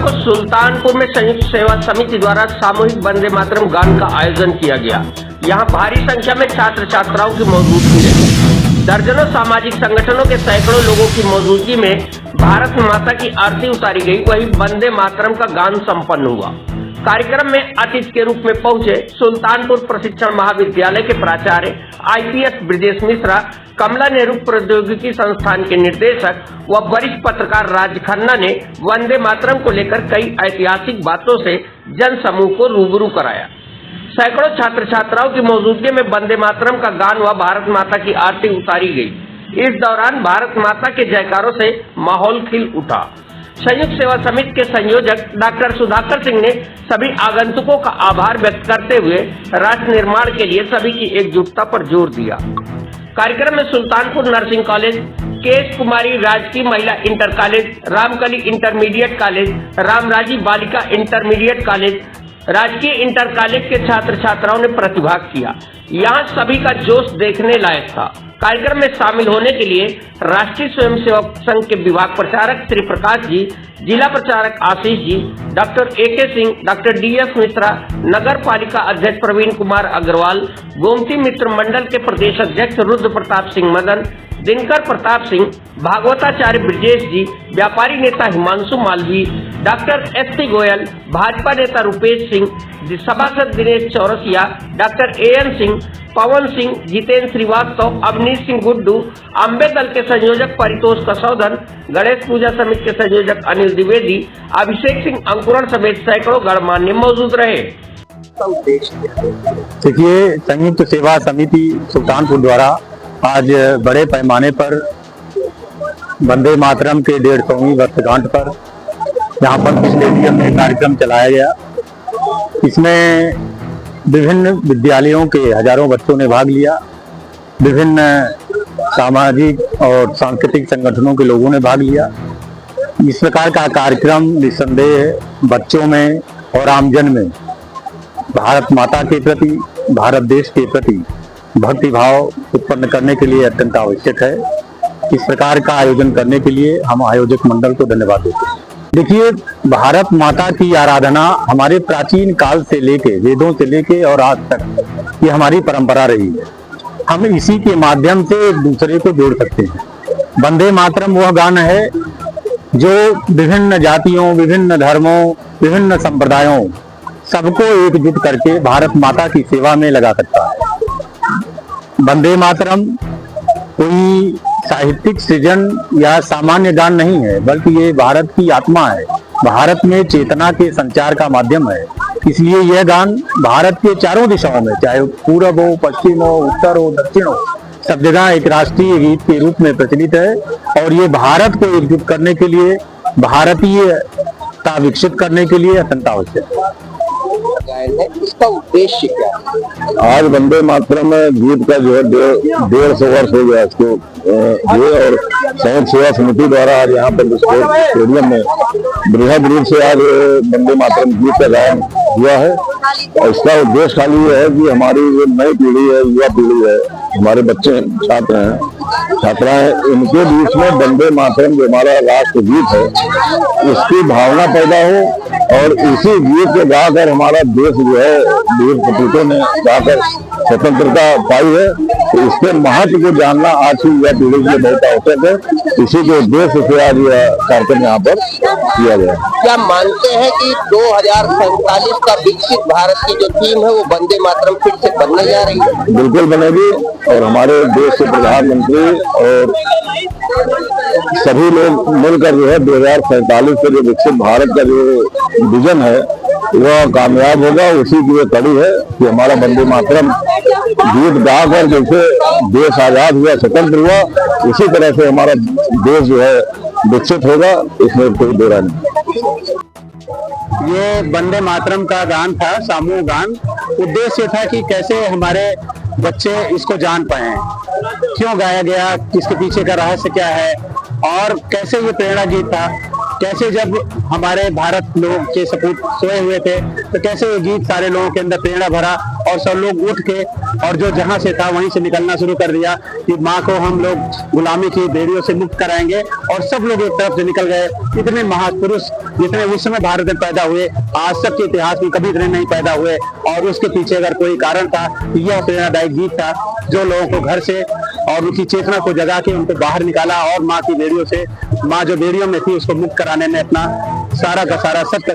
को सुल्तानपुर में संयुक्त सेवा समिति द्वारा सामूहिक वंदे मातरम गान का आयोजन किया गया। यहाँ भारी संख्या में छात्र छात्राओं की मौजूदगी रही। दर्जनों सामाजिक संगठनों के सैकड़ों लोगों की मौजूदगी में भारत माता की आरती उतारी गई, वही वंदे मातरम का गान संपन्न हुआ। कार्यक्रम में अतिथि के रूप में पहुंचे सुल्तानपुर प्रशिक्षण महाविद्यालय के प्राचार्य IPS ब्रजेश मिश्रा, कमला नेहरू प्रौद्योगिकी संस्थान के निदेशक व वरिष्ठ पत्रकार राज खन्ना ने वंदे मातरम को लेकर कई ऐतिहासिक बातों से जन समूह को रूबरू कराया। सैकड़ों छात्र छात्राओं की मौजूदगी में वंदे मातरम का गान व भारत माता की आरती उतारी गई। इस दौरान भारत माता के जयकारों से माहौल खिल उठा। संयुक्त सेवा समिति के संयोजक डॉक्टर सुधाकर सिंह ने सभी आगंतुकों का आभार व्यक्त करते हुए राष्ट्र निर्माण के लिए सभी की एकजुटता पर जोर दिया। कार्यक्रम में सुल्तानपुर नर्सिंग कॉलेज, केश कुमारी राजकीय महिला inter college, Ramkali intermediate college, Ramraji बालिका इंटरमीडिएट कॉलेज, राजकीय इंटर कॉलेज के छात्र छात्राओं ने प्रतिभाग किया। यहाँ सभी का जोश देखने लायक था। कार्यक्रम में शामिल होने के लिए राष्ट्रीय स्वयंसेवक संघ के विभाग प्रचारक श्री प्रकाश जी, जिला प्रचारक Ashish ji, doctor AK Singh, doctor DS Mishra, नगर पालिका अध्यक्ष प्रवीण कुमार अग्रवाल, गोमती मित्र मंडल के प्रदेश अध्यक्ष रुद्र प्रताप सिंह मदन, दिनकर प्रताप सिंह, भागवताचार्य ब्रजेश जी, व्यापारी नेता हिमांशु मालवी, डॉक्टर SP गोयल, भाजपा नेता रूपेश सिंह, सभासद दिनेश चौरसिया, डॉक्टर AN सिंह, पवन सिंह, जितेंद्र श्रीवास्तव, अवनीश सिंह गुड्डू, अम्बे दल के संयोजक परितोष कसौधन, गणेश पूजा समिति के संयोजक अनिल द्विवेदी, अभिषेक सिंह अंकुरण समेत सैकड़ों गणमान्य मौजूद रहे। देखिए, संयुक्त सेवा समिति सुल्तानपुर द्वारा आज बड़े पैमाने पर वंदे मातरम के 150वीं वर्षगांठ पर यहाँ पर स्टेडियम में कार्यक्रम चलाया गया। इसमें विभिन्न विद्यालयों के हजारों बच्चों ने भाग लिया। विभिन्न सामाजिक और सांस्कृतिक संगठनों के लोगों ने भाग लिया। इस प्रकार का कार्यक्रम निस्संदेह बच्चों में और आमजन में भारत माता के प्रति, भारत देश के प्रति भक्ति भाव उत्पन्न करने के लिए अत्यंत आवश्यक है। इस प्रकार का आयोजन करने के लिए हम आयोजक मंडल को धन्यवाद देते हैं। देखिए, भारत माता की आराधना हमारे प्राचीन काल से लेके, वेदों से लेके और आज तक ये हमारी परंपरा रही है। हम इसी के माध्यम से एक दूसरे को जोड़ सकते हैं। वंदे मातरम वह गान है जो विभिन्न जातियों, विभिन्न धर्मों, विभिन्न संप्रदायों सबको एकजुट करके भारत माता की सेवा में लगा सकता है। वंदे मातरम कोई साहित्यिक सृजन या सामान्य गान नहीं है, बल्कि ये भारत की आत्मा है, भारत में चेतना के संचार का माध्यम है। इसलिए यह गान भारत के चारों दिशाओं में, चाहे पूरब हो, पश्चिम हो, उत्तर हो, दक्षिण हो, सब जगह एक राष्ट्रीय गीत के रूप में प्रचलित है। और ये भारत को एकजुट करने के लिए, भारतीयता विकसित करने के लिए अत्यंत आवश्यक है। इसका उद्देश्य क्या है? आज वंदे मातरम गीत का जो है 150 वर्ष हो गया इसको और संयुक्त सेवा समिति द्वारा आज यहाँ पर स्टेडियम में बृहद रूप से आज वंदे मातरम गीत का गायन हुआ है। और इसका उद्देश्य खाली ये है कि हमारी जो नई पीढ़ी है, युवा पीढ़ी है, हमारे बच्चे छात्र हैं, छात्राएं, इनके बीच में वंदे मातरम जो हमारा राष्ट्र गीत है उसकी भावना पैदा हो और इसी गीत को गाकर हमारा देश जो है वीर सपूतों ने गाकर स्वतंत्रता पाई है। तो इसके महत्व को जानना आज की युवा पीढ़ी के लिए बहुत आवश्यक है। इसी के उद्देश्य से आज यह कार्यक्रम यहाँ पर किया गया। क्या मानते हैं कि 2047 का विकसित भारत की जो थीम है वो वंदे मातरम फिर से बनने जा रही है? बिल्कुल बनेगी और हमारे देश के प्रधानमंत्री और सभी लोग मिलकर जो है 2047 के जो विकसित भारत का जो विजन है वह कामयाब होगा। उसी की ये कड़ी है कि हमारा वंदे मातरम गीत गाकर जैसे देश आजाद हुआ, स्वतंत्र हुआ, उसी तरह से हमारा देश जो है विकसित होगा, इसमें कोई दो राय नहीं। ये वंदे मातरम का गान था, समूह गान। उद्देश्य था कि कैसे हमारे बच्चे इसको जान पाए, क्यों गाया गया, किसके पीछे का रहस्य क्या है और कैसे ये प्रेरणा गीत था। कैसे जब हमारे भारत लोग के सपूत सोए हुए थे तो कैसे ये गीत सारे लोगों के अंदर प्रेरणा भरा और सब लोग उठ के और जो जहां से था वहीं से निकलना शुरू कर दिया कि माँ को हम लोग गुलामी की बेड़ियों से मुक्त कराएंगे, और सब लोग एक तरफ से निकल गए। इतने महापुरुष जितने उस समय भारत में पैदा हुए आज तक के इतिहास में कभी इतने नहीं पैदा हुए, और उसके पीछे अगर कोई कारण था तो यह प्रेरणादायक गीत था जो लोगों को घर से और उनकी चेतना को जगा के उनको बाहर निकाला, और माँ की बेड़ियों से, माँ जो बेड़ियों में थी उसको मुक्त कराने में अपना सारा का सारा सत्य